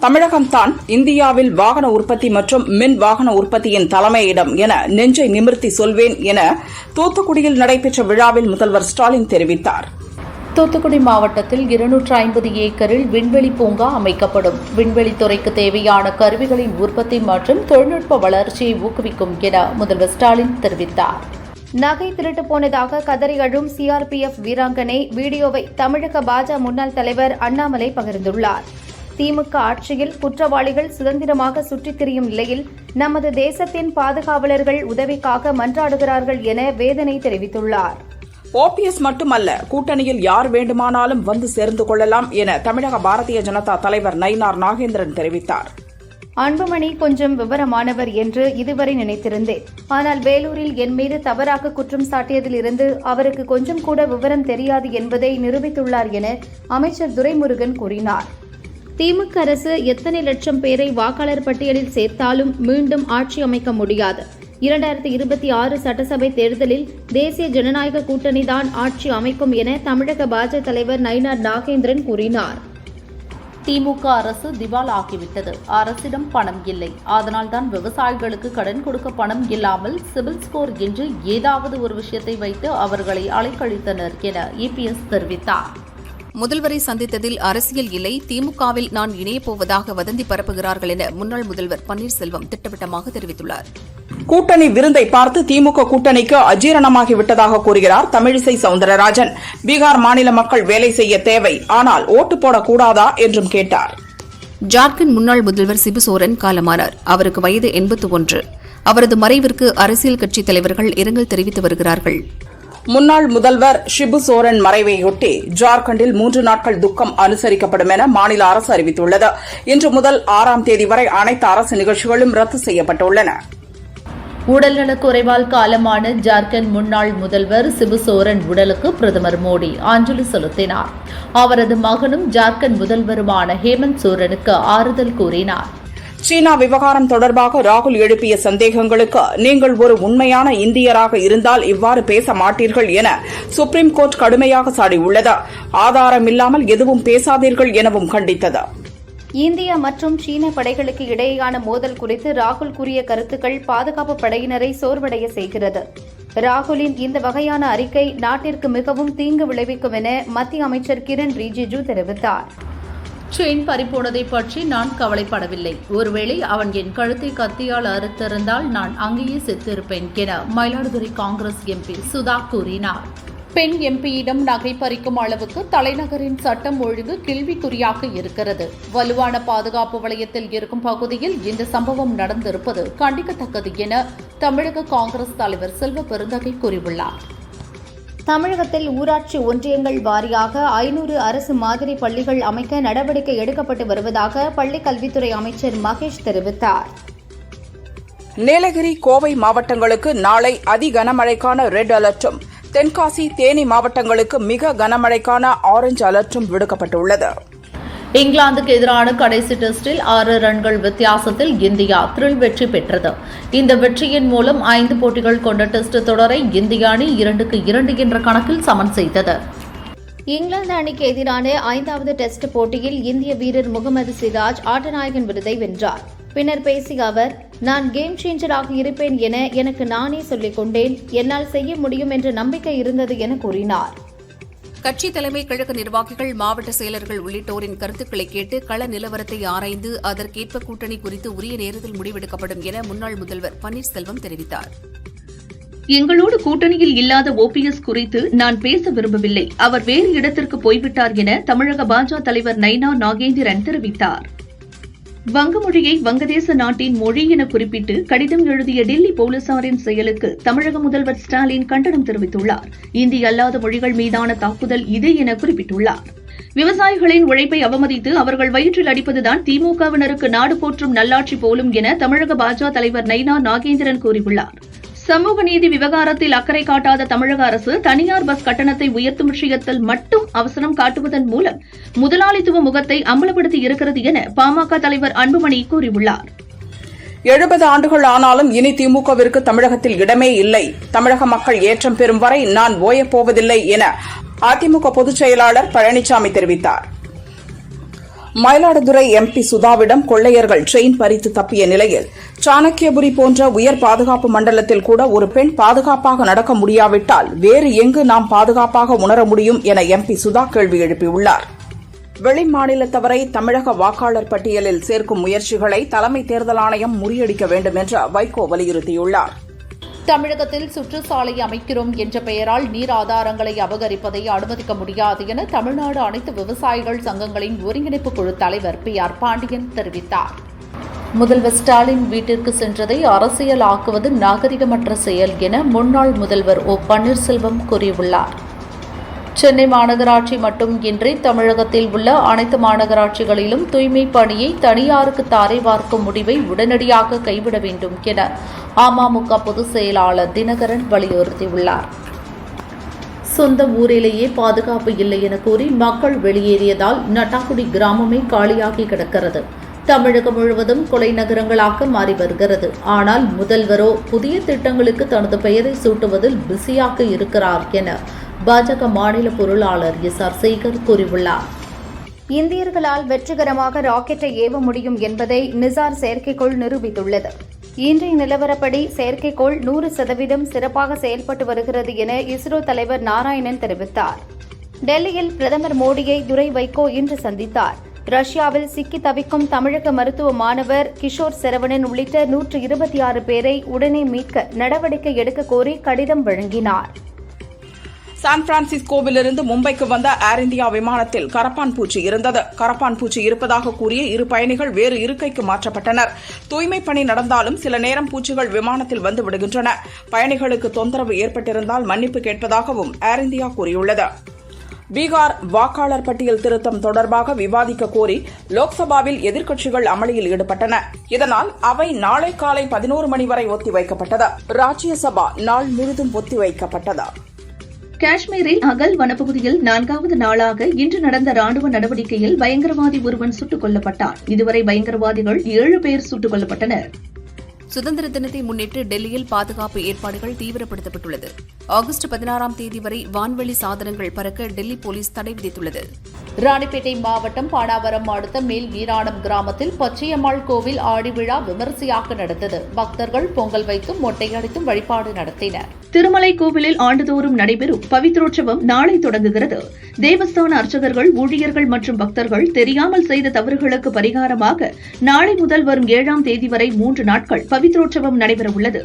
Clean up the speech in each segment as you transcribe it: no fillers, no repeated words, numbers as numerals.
தமிழகம்தான் இந்தியாவில் வாகன உற்பத்தி மற்றும் மின் வாகன உற்பத்தியின் தலைமையிடம் என நெஞ்சை நிமிர்த்தி சொல்வேன் என தூத்துக்குடியில் நடைபெற்ற விழாவில் முதல்வர் ஸ்டாலின் தெரிவித்தார். தூத்துக்குடி மாவட்டத்தில் 250 ஏக்கரில் விண்வெளி பூங்கா அமைக்கப்படும். விண்வெளித்துறைக்கு தேவையான கருவிகளின் உற்பத்தி மற்றும் தொழில்நுட்ப வளர்ச்சியை ஊக்குவிக்கும் என முதல்வர் ஸ்டாலின் தெரிவித்தார். நகை திருட்டு போனதாக கதறி அழும் சிஆர்பிஎஃப் வீராங்கனை வீடியோவை தமிழக பாஜக முன்னாள் தலைவர் அண்ணாமலை பகிர்ந்துள்ளார். திமுக ஆட்சியில் குற்றவாளிகள் சுதந்திரமாக சுற்றித் திரியும் நிலையில் நமது தேசத்தின் பாதுகாவலர்கள் உதவிக்காக மன்றாடுகிறார்கள் என வேதனை தெரிவித்துள்ளார். ஓபிஎஸ் மட்டுமல்ல, கூட்டணியில் யார் வேண்டுமானாலும் வந்து சேர்ந்து கொள்ளலாம் என தமிழக பாரதிய ஜனதா தலைவர் நயினார் நாகேந்திரன் தெரிவித்தார். அன்புமணி கொஞ்சம் விவரமானவர் என்று இதுவரை நினைத்திருந்தேன். ஆனால் வேலூரில் என் மீது தவறாக குற்றம் சாட்டியதிலிருந்து அவருக்கு கொஞ்சம் கூட விவரம் தெரியாது என்பதை நிரூபித்துள்ளார் என அமைச்சர் துரைமுருகன் கூறினார். திமுக அரசு எத்தனை லட்சம் பேரை வாக்காளர் பட்டியலில் சேர்த்தாலும் மீண்டும் ஆட்சி அமைக்க முடியாது. 2026 சட்டசபை தேர்தலில் தேசிய ஜனநாயக கூட்டணிதான் ஆட்சி அமைக்கும் என தமிழக பாஜக தலைவர் நயினார் நாகேந்திரன் கூறினார். திமுக அரசு திவால் ஆகிவிட்டது. அரசிடம் பணம் இல்லை. அதனால்தான் விவசாயிகளுக்கு கடன் கொடுக்க பணம் இல்லாமல் சிபில் ஸ்கோர் என்று ஏதாவது ஒரு விஷயத்தை வைத்து அவர்களை அலைக்கழித்தனர் என இபிஎஸ் தெரிவித்தார். முதல்வரை சந்தித்ததில் அரசியல் இல்லை, திமுகவில் நான் இணையப் போவதாக வதந்தி பரப்புகிறார்கள் என முன்னாள் முதல்வர் பன்னீர்செல்வம் திட்டவட்டமாக தெரிவித்துள்ளார். கூட்டணி விருந்தை பார்த்து திமுக கூட்டணிக்கு அஜீரணமாகிவிட்டதாக கூறுகிறார் தமிழிசை சவுந்தரராஜன். பீகார் மாநில மக்கள் வேலை செய்ய தேவை, ஆனால் ஓட்டு போடக்கூடாதா என்றும் கேட்டார். ஜார்க்கண்ட் முன்னாள் முதல்வர் சிபு சோரன் காலமானார். அவருக்கு வயது 81. அவரது மறைவிற்கு அரசியல் கட்சித் தலைவர்கள் இரங்கல் தெரிவித்து வருகிறார்கள். முன்னாள் முதல்வர் ஷிபு சோரன் மறைவையொட்டி ஜார்க்கண்டில் 3 நாட்கள் துக்கம் அனுசரிக்கப்படும் என மாநில அரசு அறிவித்துள்ளது. இன்று முதல் 6ஆம் தேதி வரை அனைத்து அரசு நிகழ்ச்சிகளும் ரத்து செய்யப்பட்டுள்ளன. உடல்நலக்குறைவால் காலமான ஜார்க்கண்ட் முன்னாள் முதல்வர் சிபு சோரன் உடலுக்கு பிரதமர் மோடி அஞ்சலி செலுத்தினார். அவரது மகனும் ஜார்க்கண்ட் முதல்வருமான ஹேமந்த் சோரனுக்கு ஆறுதல் கூறினார். சீனா விவகாரம் தொடர்பாக ராகுல் எழுப்பிய சந்தேகங்களுக்கு நீங்கள் ஒரு உண்மையான இந்தியராக இருந்தால் இவ்வாறு பேச மாட்டீர்கள் என சுப்ரீம் கோர்ட் கடுமையாக சாடியுள்ளது. ஆதாரமில்லாமல் எதுவும் பேசாதீர்கள் எனவும் கண்டித்தது. இந்தியா மற்றும் சீன படைகளுக்கு இடையேயான மோதல் குறித்து ராகுல் கூறிய கருத்துக்கள் பாதுகாப்பு படையினரை சோர்வடைய செய்கிறது. ராகுலின் இந்த வகையான அறிக்கை நாட்டிற்கு மிகவும் தீங்கு விளைவிக்கும் என மத்திய அமைச்சர் கிரண் ரிஜிஜு தெரிவித்தார். செயின் பறிபோனதை பற்றி நான் கவலைப்படவில்லை. ஒருவேளை அவன் என் கழுத்தை கத்தியால் அறுத்திருந்தால் நான் அங்கேயே செத்திருப்பேன் என மயிலாடுதுறை காங்கிரஸ் எம்பி சுதா கூறினார். பெண் எம்பியிடம் நகை பறிக்கும் அளவுக்கு தலைநகரின் சட்டம் ஒழுங்கு கேள்விக்குறியாக இருக்கிறது. வலுவான பாதுகாப்பு வலயத்தில் இருக்கும் பகுதியில் இந்த சம்பவம் நடந்திருப்பது கண்டிக்கத்தக்கது என தமிழக காங்கிரஸ் தலைவர் செல்வ பெருந்தகை கூறியுள்ளார். தமிழகத்தில் ஊராட்சி ஒன்றியங்கள் வாரியாக 500 அரசு மாதிரி பள்ளிகள் அமைக்க நடவடிக்கை எடுக்கப்பட்டு வருவதாக பள்ளிக் கல்வித்துறை அமைச்சர் மகேஷ் தெரிவித்தார். நீலகிரி, கோவை மாவட்டங்களுக்கு நாளை அதி கனமழைக்கான ரெட் அலர்ட்டும், தென்காசி, தேனி மாவட்டங்களுக்கு மிக கனமழைக்கான ஆரஞ்ச் அலர்ட்டும் விடுக்கப்பட்டுள்ளது. இங்கிலாந்துக்கு எதிரான கடைசி டெஸ்டில் 6 ரன்கள் வித்தியாசத்தில் இந்தியா த்ரில் வெற்றி பெற்றது. இந்த வெற்றியின் மூலம் 5 போட்டிகள் கொண்ட டெஸ்ட் தொடரை இந்திய அணி 2-2 என்ற கணக்கில் சமன் செய்தது. இங்கிலாந்து அணிக்கு எதிரான 5வது டெஸ்ட் போட்டியில் இந்திய வீரர் முகமது சிராஜ் ஆட்டநாயகன் விருதை வென்றார். பின்னர் பேசிய அவர், நான் கேம் சேஞ்சராக இருப்பேன் என எனக்கு நானே சொல்லிக் கொண்டேன். என்னால் செய்ய முடியும் என்ற நம்பிக்கை இருந்தது என கூறினார். கட்சி தலைமை கழக நிர்வாகிகள், மாவட்ட செயலர்கள் உள்ளிட்டோரின் கருத்துக்களை கேட்டு கள நிலவரத்தை ஆராய்ந்து அதற்கேற்ப கூட்டணி குறித்து உரிய நேரத்தில் முடிவெடுக்கப்படும் என முன்னாள் முதல்வர் பன்னீர்செல்வம் தெரிவித்தார். எங்களோடு கூட்டணியில் இல்லாத ஓபிஎஸ் குறித்து நான் பேச விரும்பவில்லை. அவர் வேறு இடத்திற்கு போய்விட்டார் என தமிழக பாஜக தலைவர் நயினார் நாகேந்திரன் தெரிவித்தார். வங்கமொழியை வங்கதேச நாட்டின் மொழி என குறிப்பிட்டு கடிதம் எழுதிய டெல்லி போலீசாரின் செயலுக்கு தமிழக முதல்வர் ஸ்டாலின் கண்டனம் தெரிவித்துள்ளார். இந்தி அல்லாத மொழிகள் மீதான தாக்குதல் இது என குறிப்பிட்டுள்ளார். விவசாயிகளின் உழைப்பை அவமதித்து அவர்கள் வயிற்றில் அடிப்பதுதான் திமுகவினருக்கு நாடு போற்றும் நல்லாட்சி போலும் என தமிழக பாஜக தலைவர் நயினார் நாகேந்திரன் கூறியுள்ளார். சமூக நீதி விவகாரத்தில் அக்கறை காட்டாத தமிழக அரசு தனியார் பஸ் கட்டணத்தை உயர்த்தும் விஷயத்தில் மட்டும் அவசரம் காட்டுவதன் மூலம் முதலாளித்துவ முகத்தை அம்பலப்படுத்தி இருக்கிறது என பாமக தலைவர் அன்புமணி கூறியுள்ளார். 70 ஆண்டுகள் ஆனாலும் இனி திமுகவிற்கு தமிழகத்தில் இடமே இல்லை. தமிழக மக்கள் ஏற்றம் பெறும் வரை நான் ஓயப்போவதில்லை என அதிமுக பொதுச் செயலாளர் பழனிசாமி தெரிவித்தார். மயிலாடுதுறை எம்பி சுதாவிடம் கொள்ளையர்கள் செயின் பறித்து தப்பிய நிலையில் சாணக்கியபுரி போன்ற உயர் பாதுகாப்பு மண்டலத்தில் கூட ஒரு பெண் பாதுகாப்பாக நடக்க முடியாவிட்டால் வேறு எங்கு நாம் பாதுகாப்பாக உணர முடியும் என எம்பி சுதா கேள்வி எழுப்பியுள்ளார். வெளிமாநிலத்தவரை தமிழக வாக்காளர் பட்டியலில் சேர்க்கும் முயற்சிகளை தலைமை தேர்தல் ஆணையம் முறியடிக்க வேண்டும் என்று வைகோ வலியுறுத்தியுள்ளார். தமிழகத்தில் சுற்றுச்சாலை அமைக்கிறோம் என்ற பெயரால் நீர் ஆதாரங்களை அபகரிப்பதை அனுமதிக்க முடியாது என தமிழ்நாடு அனைத்து விவசாயிகள் சங்கங்களின் ஒருங்கிணைப்பு குழு தலைவர் PR பாண்டியன் தெரிவித்தார். முதல்வர் ஸ்டாலின் வீட்டிற்கு சென்றதை அரசியலாக்குவது நாகரிகமற்ற செயல் என முன்னாள் முதல்வர் O. பன்னீர்செல்வம் கூறியுள்ளார். சென்னை மாநகராட்சி மட்டுமின்றி தமிழகத்தில் உள்ள அனைத்து மாநகராட்சிகளிலும் தூய்மை பணியை தனியாருக்கு தாரை வார்க்கும் முடிவை உடனடியாக கைவிட வேண்டும் என அமமுக பொதுச் செயலாளர் தினகரன் வலியுறுத்தியுள்ளார். சொந்த ஊரிலேயே பாதுகாப்பு இல்லை என கூறி மக்கள் வெளியேறியதால் நட்டாக்குடி கிராமமே காலியாகி கிடக்கிறது. தமிழகம் முழுவதும் கொலை நகரங்களாக மாறி வருகிறது. ஆனால் முதல்வரோ புதிய திட்டங்களுக்கு தனது பெயரை சூட்டுவதில் பிஸியாக இருக்கிறார் என பாஜக மாநில பொருளாளர் SR சேகர் கூறியுள்ளார். இந்தியர்களால் வெற்றிகரமாக ராக்கெட்டை ஏவ முடியும் என்பதை நிசார் செயற்கைக்கோள் நிரூபித்துள்ளது. இன்றைய நிலவரப்படி செயற்கைக்கோள் 100% சிறப்பாக செயல்பட்டு வருகிறது என இஸ்ரோ தலைவர் நாராயணன் தெரிவித்தார். டெல்லியில் பிரதமர் மோடியை துரை வைகோ இன்று சந்தித்தார். ரஷ்யாவில் சிக்கி தவிக்கும் தமிழக மருத்துவ மாணவர் கிஷோர் சரவணன் உள்ளிட்ட 126 பேரை உடனே மீட்க நடவடிக்கை எடுக்க கோரி கடிதம் வழங்கினார். சான் பிரான்சிஸ்கோவிலிருந்து மும்பைக்கு வந்த ஏர் இந்தியா விமானத்தில் கரப்பான் பூச்சி இருந்தது. கரப்பான் பூச்சி இருப்பதாக கூறிய 2 பயணிகள் வேறு இருக்கைக்கு மாற்றப்பட்டனர். தூய்மை பணி நடந்தாலும் சில நேரம் பூச்சிகள் விமானத்தில் வந்து விடுகின்றன. பயணிகளுக்கு தொந்தரவு ஏற்பட்டிருந்தால் மன்னிப்பு கேட்பதாகவும் ஏர் இந்தியா கூறியுள்ளது. பீகார் வாக்காளர் பட்டியல் திருத்தம் தொடர்பாக விவாதிக்க கோரி லோக்சபாவில் எதிர்க்கட்சிகள் அமளியில் ஈடுபட்டன. இதனால் அவை நாளை காலை 11 மணி வரை ஒத்திவைக்கப்பட்டது. ராஜ்யசபா நாள் முழுதும் ஒத்திவைக்கப்பட்டது. காஷ்மீரில் அகல் வனப்பகுதியில் 4வது நாளாக இன்று நடந்த ராணுவ நடவடிக்கையில் பயங்கரவாதி ஒருவன் சுட்டுக் கொல்லப்பட்டான். இதுவரை பயங்கரவாதிகள் 7 பேர் சுட்டுக் கொல்லப்பட்டனர். சுதந்திர தினத்தை முன்னிட்டு டெல்லியில் பாதுகாப்பு ஏற்பாடுகள் தீவிரப்படுத்தப்பட்டுள்ளது. ஆகஸ்ட் 16ஆம் தேதி வரை வான்வெளி சாதனங்கள் பறக்க டெல்லி போலீஸ் தடை விதித்துள்ளது. ராணிப்பேட்டை மாவட்டம் பானாவரம் அடுத்த மேல் வீராணம் கிராமத்தில் பச்சையம்மாள் கோவில் ஆடி விழா விமரிசையாக நடந்தது. பக்தர்கள் பொங்கல் வைத்தும் மொட்டையடித்தும் வழிபாடு நடத்தினர். திருமலை கோவிலில் ஆண்டுதோறும் நடைபெறும் பவித்ரோற்சவம் நாளை தொடங்குகிறது. தேவஸ்தான அர்ச்சகர்கள், ஊழியர்கள் மற்றும் பக்தர்கள் தெரியாமல் செய்த தவறுகளுக்கு பரிகாரமாக நாளை முதல் வரும் 7ஆம் தேதி வரை 3 நாட்கள் பவித்ரோற்சவம் நடைபெறவுள்ளது.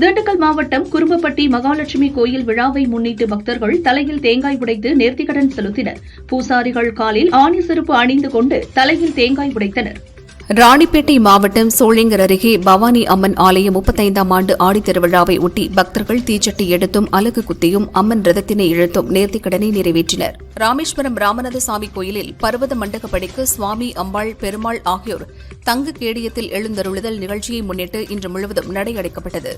திண்டுக்கல் மாவட்டம் குரும்பப்பட்டி மகாலட்சுமி கோயில் விழாவை முன்னிட்டு பக்தர்கள் தலையில் தேங்காய் உடைத்து நேர்த்திக்கடன் செலுத்தினர். பூசாரிகள் காலில் ஆணி செருப்பு அணிந்து கொண்டு தலையில் தேங்காய் உடைத்தனர். ராணிப்பேட்டை மாவட்டம் சோளிங்கர் அருகே பவானி அம்மன் ஆலய 35ஆம் ஆண்டு ஆடித் திருவிழாவை ஒட்டி பக்தர்கள் தீச்சட்டி எடுத்தும் அலகு குத்தியும் அம்மன் ரதத்தினை இழுத்தும் நேர்த்திக்கடனை நிறைவேற்றினர். ராமேஸ்வரம் ராமநாதசாமி கோயிலில் பர்வத மண்டகப்படிக்கு சுவாமி, அம்பாள், பெருமாள் ஆகியோர் தங்க கேடியத்தில் எழுந்தருளுதல் நிகழ்ச்சியை முன்னிட்டு இன்று முழுவதும் நடை அடைக்கப்பட்டது.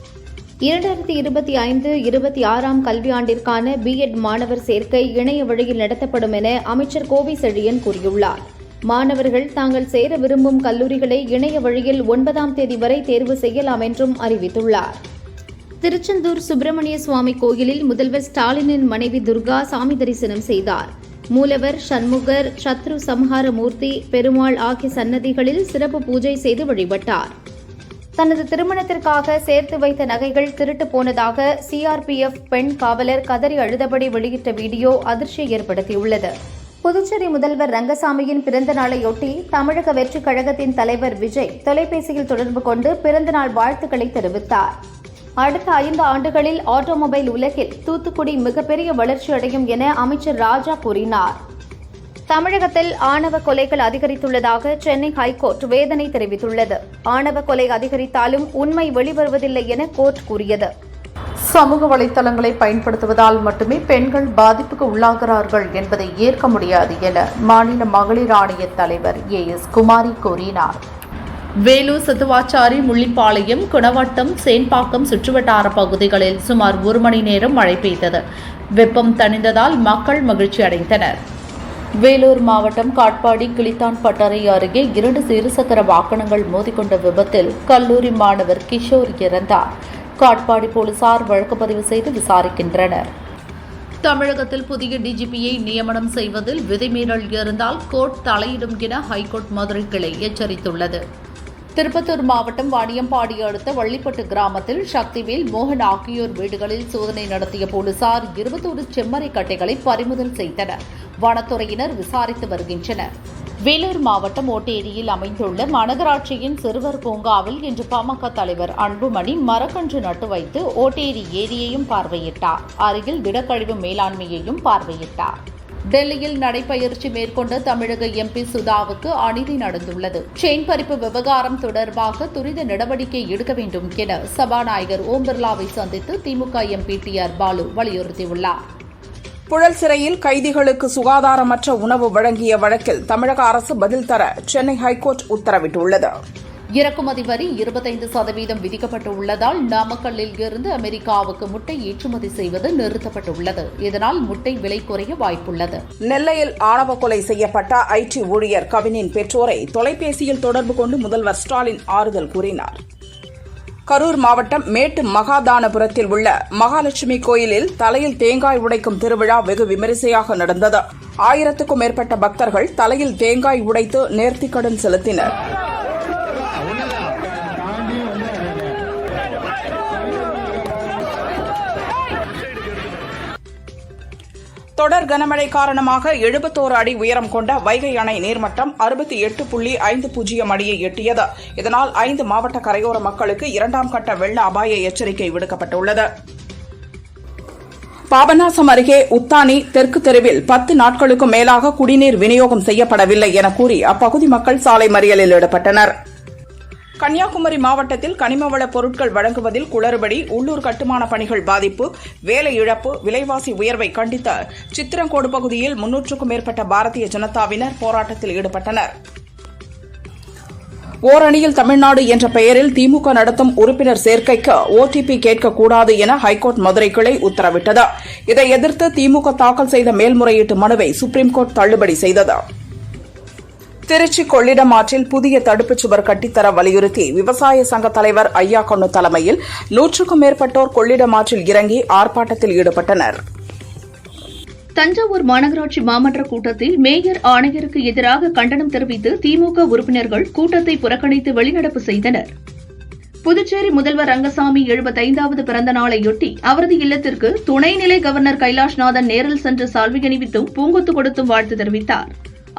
2025-26ஆம் கல்வியாண்டிற்கான B.Ed மாணவர் சேர்க்கை இணைய வழியில் நடத்தப்படும் என அமைச்சர் கோவி செழியன் கூறியுள்ளார். மாணவர்கள் தாங்கள் சேர விரும்பும் கல்லூரிகளை இணைய வழியில் 9ஆம் தேதி வரை தேர்வு செய்யலாம் என்றும் அறிவித்துள்ளார். திருச்செந்தூர் சுப்பிரமணிய சுவாமி கோயிலில் முதல்வர் ஸ்டாலினின் மனைவி துர்கா சாமி தரிசனம் செய்தார். மூலவர், சண்முகர், சத்ரு சம்ஹார மூர்த்தி, பெருமாள் ஆகிய சன்னதிகளில் சிறப்பு பூஜை செய்து வழிபட்டார். தனது திருமணத்திற்காக சேர்த்து வைத்த நகைகள் திருட்டு போனதாக CRPF பெண் காவலர் கதறி அழுதபடி வெளியிட்ட வீடியோ அதிர்ச்சியை ஏற்படுத்தியுள்ளது. புதுச்சேரி முதல்வர் ரங்கசாமியின் பிறந்த நாளையொட்டி தமிழக வெற்றிக் கழகத்தின் தலைவர் விஜய் தொலைபேசியில் தொடர்பு கொண்டு பிறந்தநாள் வாழ்த்துக்களை தெரிவித்தார். அடுத்த 5 ஆண்டுகளில் ஆட்டோமொபைல் உலகில் தூத்துக்குடி மிகப்பெரிய வளர்ச்சியடையும் என அமைச்சர் ராஜா கூறினார். தமிழகத்தில் ஆணவ கொலைகள் அதிகரித்துள்ளதாக சென்னை ஹைகோர்ட் வேதனை தெரிவித்துள்ளது. ஆணவ கொலை அதிகரித்தாலும் உண்மை வெளிவருவதில்லை என கோர்ட் கூறியது. சமூக வலைதளங்களை பயன்படுத்துவதால் மட்டுமே பெண்கள் பாதிப்புக்கு உள்ளாகிறார்கள் என்பதை ஏற்க முடியாது என மாநில மகளிர் ஆணைய தலைவர் AS குமாரி கூறினார். வேலூர், சத்துவாச்சாரி, முள்ளிப்பாளையம், குணவட்டம், சேன்பாக்கம் சுற்றுவட்டார பகுதிகளில் சுமார் 1 மணி நேரம் மழை பெய்தது. வெப்பம் தணிந்ததால் மக்கள் மகிழ்ச்சி அடைந்தனர். வேலூர் மாவட்டம் காட்பாடி கிளித்தான் பட்டறை அருகே 2 இருசக்கர வாகனங்கள் மோதிக்கொண்ட விபத்தில் கல்லூரி மாணவர் கிஷோர் இறந்தார். காட்பாடி போலீசார் வழக்கு பதிவு செய்து விசாரிக்கின்றனர். தமிழகத்தில் புதிய டிஜிபியை நியமனம் செய்வதில் விதிமீறல் இருந்தால் கோர்ட் தலையிடும் என ஹைகோர்ட் மதுரை கிளை எச்சரித்துள்ளது. திருப்பத்தூர் மாவட்டம் வாணியம்பாடி அடுத்த வள்ளிப்பட்டு கிராமத்தில் சக்திவேல், மோகன் ஆகியோர் வீடுகளில் சோதனை நடத்திய போலீசார் 21 செம்மரை கட்டைகளை பறிமுதல் செய்தனர். வனத்துறையினர் விசாரித்து வருகின்றனர். வேலூர் மாவட்டம் ஓட்டேரியில் அமைந்துள்ள மாநகராட்சியின் சிறுவர் பூங்காவில் இன்று பாமக தலைவர் அன்புமணி மரக்கன்று நட்டு வைத்து ஓட்டேரி ஏரியையும் பார்வையிட்டார். அருகில் திடக்கழிவு மேலாண்மையையும் பார்வையிட்டார். டெல்லியில் நடைபயிற்சி மேற்கொண்ட தமிழக எம்பி சுதாவுக்கு அநீதி நடந்துள்ளது. செயின் பறிப்பு விவகாரம் தொடர்பாக துரித நடவடிக்கை எடுக்க வேண்டும் என சபாநாயகர் ஓம் பிர்லாவை சந்தித்து திமுக எம்பி TR பாலு வலியுறுத்தியுள்ளார். புழல் சிறையில் கைதிகளுக்கு சுகாதாரமற்ற உணவு வழங்கிய வழக்கில் தமிழக அரசு பதில் தர சென்னை ஹைகோர்ட் உத்தரவிட்டுள்ளது. இறக்குமதி வரி 25% விதிக்கப்பட்டுள்ளதால் நாமக்கல்லில் இருந்து அமெரிக்காவுக்கு முட்டை ஏற்றுமதி செய்வது நிறுத்தப்பட்டுள்ளது. இதனால் முட்டை விலை குறைய வாய்ப்புள்ளது. நெல்லையில் ஆணவ கொலை செய்யப்பட்ட IT ஊழியர் கவினின் பெற்றோரை தொலைபேசியில் தொடர்பு கொண்டு முதல்வர் ஸ்டாலின் ஆறுதல் கூறினார். கரூர் மாவட்டம் மேட்டு மகாதானபுரத்தில் உள்ள மகாலட்சுமி கோயிலில் தலையில் தேங்காய் உடைக்கும் திருவிழா வெகு விமரிசையாக நடந்தது. 1000க்கும் மேற்பட்ட பக்தர்கள் தலையில் தேங்காய் உடைத்து நேர்த்திக்கடன் செலுத்தினர். தொடர் கனமழை காரணமாக 71 அடி உயரம் கொண்ட வைகை அணை நீர்மட்டம் 68.50 அடியை எட்டியது. இதனால் 5 மாவட்ட கரையோர மக்களுக்கு 2ஆம் கட்ட வெள்ள அபாய எச்சரிக்கை விடுக்கப்பட்டுள்ளது. பாபநாசம் அருகே உத்தானி தெற்கு தெருவில் 10 நாட்களுக்கும் மேலாக குடிநீர் விநியோகம் செய்யப்படவில்லை என கூறி அப்பகுதி மக்கள் சாலை மறியலில் ஈடுபட்டனர். கன்னியாகுமரி மாவட்டத்தில் கனிமவள பொருட்கள் வழங்குவதில் குளறுபடி, உள்ளூர் கட்டுமான பணிகள் பாதிப்பு, வேலை இழப்பு, விலைவாசி உயர்வை கண்டித்து சித்திரங்கோடு பகுதியில் 300க்கும் மேற்பட்ட பாரதிய ஜனதாவினர் போராட்டத்தில் ஈடுபட்டனர். ஓரணியில் தமிழ்நாடு என்ற பெயரில் திமுக நடத்தும் உறுப்பினர் சேர்க்கைக்கு OTP கேட்கக்கூடாது என ஹைகோர்ட் மதுரை கிளை உத்தரவிட்டது. இதை எதிர்த்து திமுக தாக்கல் செய்த மேல்முறையீட்டு மனுவை சுப்ரீம் கோர்ட் தள்ளுபடி செய்தது. திருச்சி கொள்ளிடம் ஆற்றில் புதிய தடுப்புச் சுவர் கட்டித்தர வலியுறுத்தி விவசாய சங்க தலைவர் ஐயா கண்ணு தலைமையில் 100க்கும் மேற்பட்டோர் கொள்ளிடம் ஆற்றில் இறங்கி ஆர்ப்பாட்டத்தில் ஈடுபட்டனர். தஞ்சாவூர் மாநகராட்சி மாமன்ற கூட்டத்தில் மேயர் ஆணையருக்கு எதிராக கண்டனம் தெரிவித்து திமுக உறுப்பினர்கள் கூட்டத்தை புறக்கணித்து வெளிநடப்பு செய்தனர். புதுச்சேரி முதல்வர் ரங்கசாமி 75வது பிறந்த நாளையொட்டி அவரது இல்லத்திற்கு துணைநிலை கவர்னர் கைலாஷ்நாதன் நேரில் சென்று சால்வை அணிவித்தும் பூங்கொத்து கொடுத்தும் வாழ்த்து தெரிவித்தார்.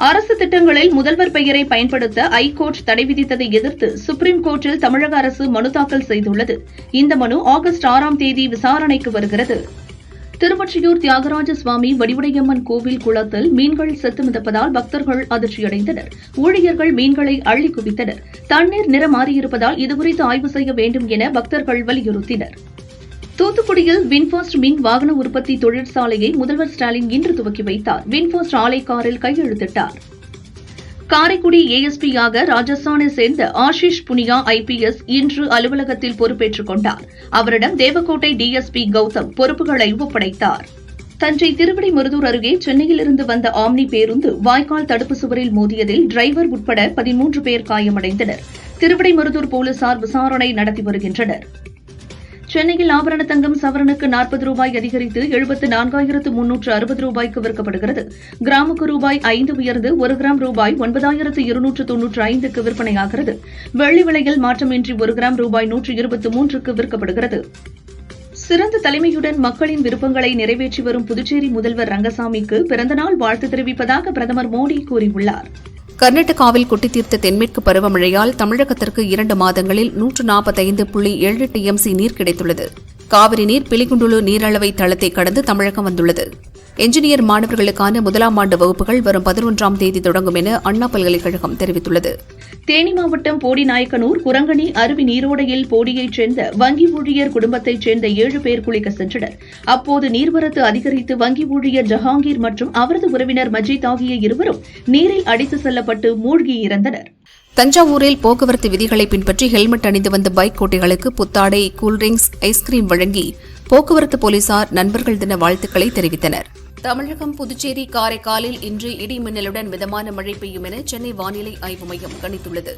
அரசு திட்டங்களில் முதல்வர் பெயரை பயன்படுத்த ஐகோர்ட் தடை விதித்ததை எதிர்த்து சுப்ரீம் கோர்ட்டில் தமிழக அரசு மனு தாக்கல் செய்துள்ளது. இந்த மனு ஆகஸ்ட் 6ஆம் தேதி விசாரணைக்கு வருகிறது. திருவொற்றியூர் தியாகராஜ சுவாமி வடிவுடையம்மன் கோவில் குளத்தில் மீன்கள் செத்து மிதப்பதால் பக்தர்கள் அதிர்ச்சியடைந்தனர். ஊழியர்கள் மீன்களை அள்ளி குவித்தனர். தண்ணீர் நிறம் மாறியிருப்பதால் இதுகுறித்து ஆய்வு செய்ய வேண்டும் என பக்தர்கள் வலியுறுத்தினர். தூத்துக்குடியில் வின்ஃபாஸ்ட் மின் வாகன உற்பத்தி தொழிற்சாலையை முதல்வர் ஸ்டாலின் இன்று துவக்கி வைத்தார். வின்ஃபாஸ்ட் ஆலை காரில் கையெழுத்திட்டார். காரைக்குடி ASP-யாக ராஜஸ்தானை சேர்ந்த ஆஷிஷ் புனியா IPS இன்று அலுவலகத்தில் பொறுப்பேற்றுக் கொண்டார். அவரிடம் தேவக்கோட்டை DSP கௌதம் பொறுப்புகளை ஒப்படைத்தார். தஞ்சை திருவிடைமருதூர் அருகே சென்னையிலிருந்து வந்த ஆம்னி பேருந்து வாய்க்கால் தடுப்பு சுவரில் மோதியதில் டிரைவர் உட்பட 13 பேர் காயமடைந்தனர். திருவிடைமருதூர் போலீசார் விசாரணை நடத்தி வருகின்றனர். சென்னையில் ஆபரண தங்கம் சவரனுக்கு 40 ரூபாய் அதிகரித்து 74,360 ரூபாய்க்கு விற்கப்படுகிறது. கிராமுக்கு ரூபாய் 5 உயர்ந்து 1 கிராம் ரூபாய் 9,295க்கு விற்பனையாகிறது. வெள்ளி விலையில் மாற்றமின்றி 1 கிராம் ரூபாய் 123க்கு விற்கப்படுகிறது. சிறந்த தலைமையுடன் மக்களின் விருப்பங்களை நிறைவேற்றி வரும் புதுச்சேரி முதல்வர் ரங்கசாமிக்கு பிறந்தநாள் வாழ்த்து தெரிவிப்பதாக பிரதமர் மோடி கூறியுள்ளார். கர்நாடகாவில் கொட்டித்தீர்த்த தென்மேற்கு பருவமழையால் தமிழகத்திற்கு 2 மாதங்களில் 145.7 TMC நீர் கிடைத்துள்ளது. காவிரி நீர் பிலிகுண்டுலு நீரளவை தளத்தை கடந்து தமிழகம் வந்துள்ளது. என்ஜினியர் மாணவர்களுக்கான 1ஆம் ஆண்டு வகுப்புகள் வரும் 11ஆம் தேதி தொடங்கும் என அண்ணா பல்கலைக்கழகம் தெரிவித்துள்ளது. தேனி மாவட்டம் போடிநாயக்கனூர் குரங்கணி அருவி நீரோடையில் போடியைச் சேர்ந்த வங்கி ஊழியர் குடும்பத்தைச் சேர்ந்த 7 பேர் குளிக்க சென்றனர். அப்போது நீர்வரத்து அதிகரித்து வங்கி ஊழியர் ஜஹாங்கீர் மற்றும் அவரது உறவினர் மஜீத் ஆகிய இருவரும் நீரில் அடித்து செல்லப்பட்டு மூழ்கி இறந்தனர். தஞ்சாவூரில் போக்குவரத்து விதிகளை பின்பற்றி ஹெல்மெட் அணிந்து வந்த பைக் ஓட்டிகளுக்கு புத்தாடை, கூல்ட்ரிங்க்ஸ், ஐஸ்கிரீம் வழங்கி போக்குவரத்து போலீசார் நண்பர்கள் தின வாழ்த்துக்களை தெரிவித்தனர். தமிழகம், புதுச்சேரி, காரைக்காலில் இன்று இடி மின்னலுடன் மிதமான மழை பெய்யும் என சென்னை வானிலை ஆய்வு மையம் கணித்துள்ளது.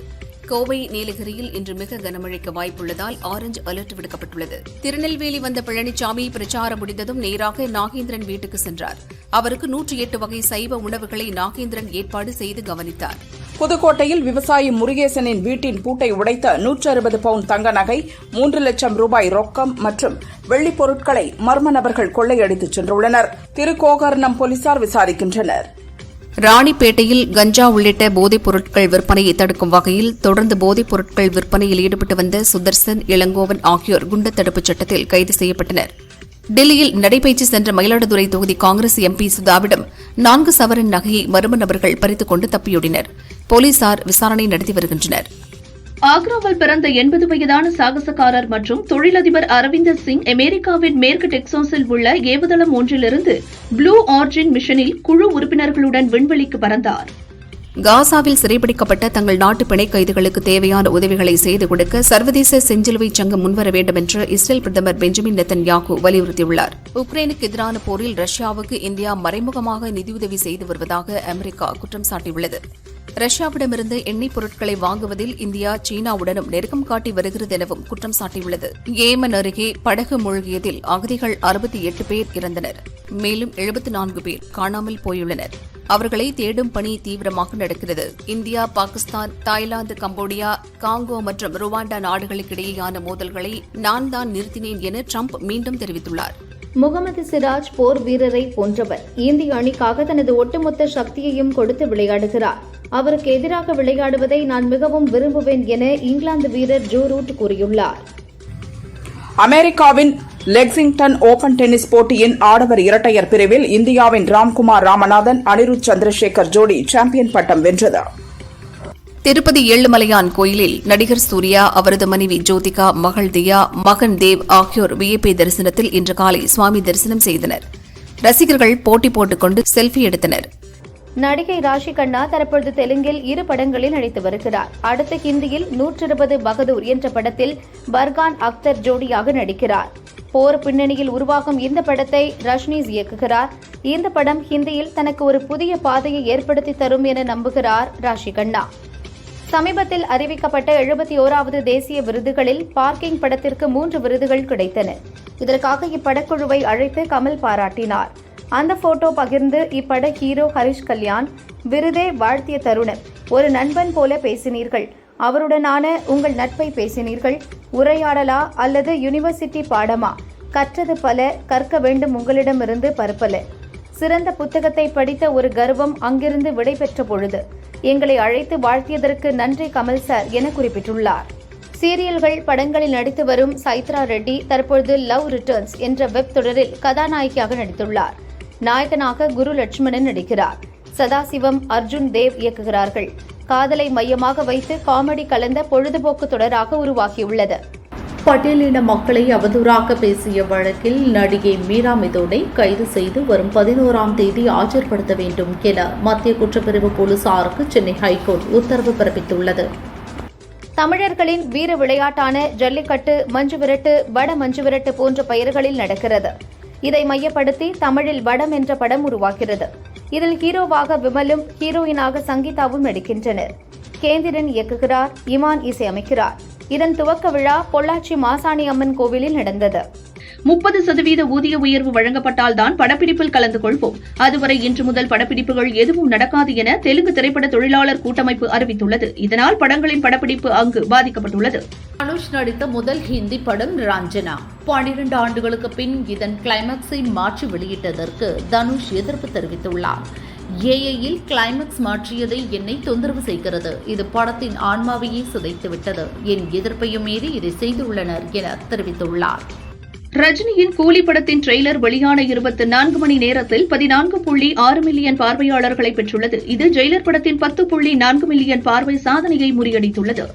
கோவை, நீலகிரியில் இன்று மிக கனமழைக்கு வாய்ப்புள்ளதால் ஆரஞ்ச் அலர்ட் விடுக்கப்பட்டுள்ளது. திருநெல்வேலி வந்த பழனிசாமி பிரச்சாரம் முடிந்ததும் நேராக நாகேந்திரன் வீட்டுக்கு சென்றார். அவருக்கு 108 வகை சைவ உணவுகளை நாகேந்திரன் ஏற்பாடு செய்து கவனித்தார். புதுக்கோட்டையில் விவசாயி முருகேசனின் வீட்டின் பூட்டை உடைத்த 160 பவுண்ட் தங்க நகை, 3 லட்சம் ரூபாய் ரொக்கம் மற்றும் வெள்ளிப் பொருட்களை மர்ம நபர்கள் கொள்ளையடித்துச் சென்றுள்ளனர். திருக்கோகர்ணம் போலீசார் விசாரிக்கின்றனர். ராணிப்பேட்டையில் கஞ்சா உள்ளிட்ட போதைப் பொருட்கள் விற்பனையை தடுக்கும் வகையில் தொடர்ந்து போதைப் பொருட்கள் விற்பனையில் ஈடுபட்டு வந்த சுதர்சன், இளங்கோவன் ஆகியோர் குண்டர் தடுப்புச் சட்டத்தில் கைது செய்யப்பட்டனர். டெல்லியில் நடைபயிற்சி சென்ற மயிலாடுதுறை தொகுதி காங்கிரஸ் எம்பி சுதாவிடம் 4 சவரன் நகையை மர்ம நபர்கள் பறித்துக் கொண்டு தப்பியோடினர். போலீசார் விசாரணை நடத்தி வருகின்றனர். ஆக்ராவில் பிறந்த 80 வயதான சாகசக்காரர் மற்றும் தொழிலதிபர் அரவிந்தர் சிங் அமெரிக்காவின் மேற்கு டெக்சாஸில் உள்ள ஏவுதளம் ஒன்றிலிருந்து ப்ளூ ஆரிஜின் மிஷனில் குழு உறுப்பினர்களுடன் விண்வெளிக்கு பறந்தார். காசாவில் சிறைபிடிக்கப்பட்ட தங்கள் நாட்டு பிணை கைதிகளுக்கு தேவையான உதவிகளை செய்து கொடுக்க சர்வதேச செஞ்சிலுவை சங்கம் முன்வர வேண்டும் என்று இஸ்ரேல் பிரதமர் பெஞ்சமின் நெத்தன்யாகு வலியுறுத்தியுள்ளார். உக்ரைனுக்கு எதிரான போரில் ரஷ்யாவுக்கு இந்தியா மறைமுகமாக நிதியுதவி செய்து வருவதாக அமெரிக்கா குற்றம் சாட்டியுள்ளது. ரஷ்யாவிடமிருந்து எண்ணெய் பொருட்களை வாங்குவதில் இந்தியா சீனாவுடனும் நெருக்கம் காட்டி வருகிறது எனவும் குற்றம் சாட்டியுள்ளது. ஏமன் அருகே படகு மூழ்கியதில் அகதிகள் 68 பேர் இறந்தனர். மேலும் 74 பேர் காணாமல் போயுள்ளனர். அவர்களை தேடும் பணி தீவிரமாக நடக்கிறது. India, Pakistan, Thailand, Cambodia, Congo மற்றும் ருவாண்டா நாடுகளுக்கிடையேயான மோதல்களை நான் தான் நிறுத்தினேன் என ட்ரம்ப் மீண்டும் தெரிவித்துள்ளார். முகமது சிராஜ் போர் வீரரை போன்றவர். இந்திய அணிக்காக தனது ஒட்டுமொத்த சக்தியையும் கொடுத்து விளையாடுகிறார். அவருக்கு எதிராக விளையாடுவதை நான் மிகவும் விரும்புவேன் என இங்கிலாந்து வீரர் ஜோ ரூட் கூறியுள்ளார். அமெரிக்காவின் லெக்சிங்டன் ஓபன் டென்னிஸ் போட்டியின் ஆடவர் இரட்டையர் பிரிவில் இந்தியாவின் ராம்குமார் ராமநாதன், அனிருத் சந்திரசேகர் ஜோடி சாம்பியன் பட்டம் வென்றது. திருப்பதி ஏழுமலையான் கோயிலில் நடிகர் சூர்யா, அவரது மனைவி ஜோதிகா, மகள் தியா, மகன் தேவ் ஆகியோர் விஐபி தரிசனத்தில் இன்று காலை சுவாமி தரிசனம் செய்தனர். ரசிகர்கள் போட்டி போட்டுக்கொண்டு செல்ஃபி எடுத்தனர். நடிகை ராஷி கண்ணா தற்பொழுது தெலுங்கில் 2 படங்களில் நடித்து வருகிறார். அடுத்த ஹிந்தியில் 120 பகதூர் என்ற படத்தில் பர்கான் அக்தர் ஜோடியாக நடிக்கிறார். போர் பின்னணியில் உருவாகும் இந்த படத்தை ரஷ்னீஸ் இயக்குகிறார். இந்த படம் ஹிந்தியில் தனக்கு ஒரு புதிய பாதையை ஏற்படுத்தி தரும் என நம்புகிறார் ராஷி கண்ணா. சமீபத்தில் அறிவிக்கப்பட்ட 71வது தேசிய விருதுகளில் பார்க்கிங் படத்திற்கு 3 விருதுகள் கிடைத்தன. இதற்காக இப்படக்குழுவை அழைத்து கமல் பாராட்டினார். அந்த போட்டோ பகிர்ந்து இப்பட ஹீரோ ஹரிஷ் கல்யாண், விருதே வாழ்த்திய தருணம். ஒரு நண்பன் போல பேசினீர்கள், அவருடனான உங்கள் நட்பை பேசினீர்கள். உரையாடலா அல்லது யூனிவர்சிட்டி பாடமா? கற்றது பல, கற்க வேண்டும் உங்களிடமிருந்து பற்பல. சிறந்த புத்தகத்தை படித்த ஒரு கர்வம் அங்கிருந்து விடைபெற்ற பொழுது எங்களை அழைத்து வாழ்த்தியதற்கு நன்றி கமல் சார் என குறிப்பிட்டுள்ளார். சீரியல்கள், படங்களில் நடித்து வரும் சைத்ரா ரெட்டி தற்பொழுது லவ் ரிட்டர்ன்ஸ் என்ற வெப் தொடரில் கதாநாயகியாக நடித்துள்ளார். நாயகனாக குரு லட்சுமணன் நடிக்கிறார். சதாசிவம், அர்ஜுன் தேவ் இயக்குகிறார்கள். காதலை மையமாக வைத்து காமெடி கலந்த பொழுதுபோக்கு தொடராக உருவாகியுள்ளது. பட்டியலின மக்களை அவதூறாக பேசிய வழக்கில் நடிகை மீரா மிதோனை கைது செய்து வரும் 11ஆம் தேதி ஆஜர்படுத்த வேண்டும் என மத்திய குற்றப்பிரிவு போலீசாருக்கு சென்னை ஹைகோர்ட் உத்தரவு பிறப்பித்துள்ளது. தமிழர்களின் வீர விளையாட்டான ஜல்லிக்கட்டு, மஞ்சுவிரட்டு, வட மஞ்சுவிரட்டு போன்ற பெயர்களில் நடக்கிறது. இதை மையப்படுத்தி தமிழில் வடம் என்ற படம் உருவாகிறது. இதில் ஹீரோவாக விமலும், ஹீரோயினாக சங்கீதாவும் நடிக்கின்றனர். கேந்திரன் இயக்குகிறார், இமான் இசையமைக்கிறார். இதன் துவக்க விழா பொள்ளாச்சி மாசாணி அம்மன் கோவிலில் நடந்தது. 30% ஊதிய உயர்வு வழங்கப்பட்டால்தான் படப்பிடிப்பில் கலந்து கொள்வோம். அதுவரை இன்று முதல் படப்பிடிப்புகள் எதுவும் நடக்காது என தெலுங்கு திரைப்பட தொழிலாளர் கூட்டமைப்பு அறிவித்துள்ளது. இதனால் படங்களின் படப்பிடிப்பு அங்கு பாதிக்கப்பட்டுள்ளது. தனுஷ் நடித்த முதல் ஹிந்தி படம் ரஞ்சனா. 12 ஆண்டுகளுக்கு பின் இதன் கிளைமாக்ஸை மாற்றி வெளியிட்டதற்கு தனுஷ் எதிர்ப்பு தெரிவித்துள்ளார். ஏஐயில் கிளைமாக்ஸ் மாற்றியதை என்னை தொந்தரவு செய்கிறது. இது படத்தின் ஆன்மாவையே சிதைத்துவிட்டது. என் எதிர்ப்பையும் மீறி இதை செய்துள்ளனர் என தெரிவித்துள்ளார். ரஜினியின் கூலி படத்தின் ட்ரெய்லர் வெளியான 24 மணி நேரத்தில் 14.6 மில்லியன் பார்வையாளர்களை பெற்றுள்ளது. இது ஜெயிலர் படத்தின் 10.4 மில்லியன் பார்வை சாதனையை முறியடித்துள்ளது.